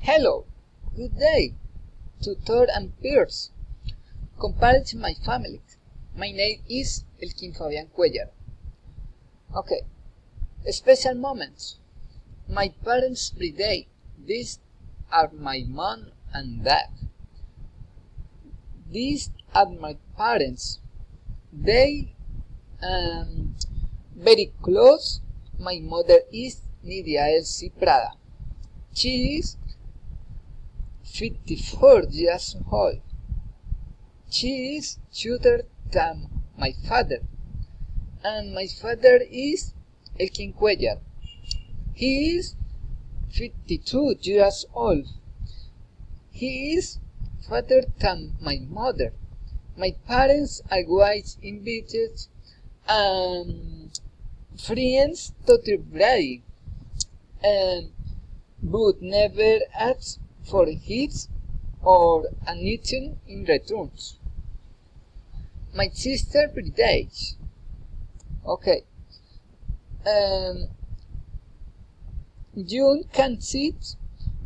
Hello, good day, tutor and peers, compadres my family. My name is Elkin Fabian Cuellar. Okay, special moments. My parents' birthday. These are my mom and dad. These are my parents. They very close. My mother is Nidia Elsie Prada. She is 54 years old. She is shorter than my father, and my father is Elkin Cuellar. He is 52 years old. He is fatter than my mother. My parents are always invited friends to the bride, but never ask for gifts or anything in return. My sister birthdays. Okay. You can see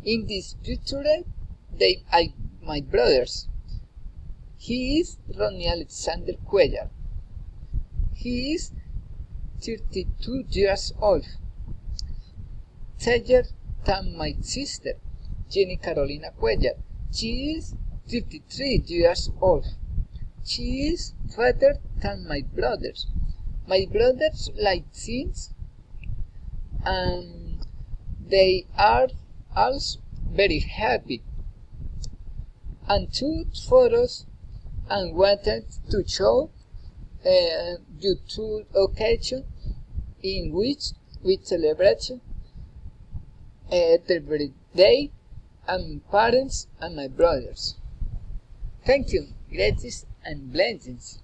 in this picture they are my brothers. He is Ronnie Alexander Cuellar. He is 32 years old. Taller than my sister, Jenny Carolina Cuellar. She is 33 years old. She is fatter than my brothers. My brothers like things, and they are also very happy, and took photos and wanted to show you two occasions in which we celebrate the birthday and parents and my brothers. Thank you, gracias and blessings.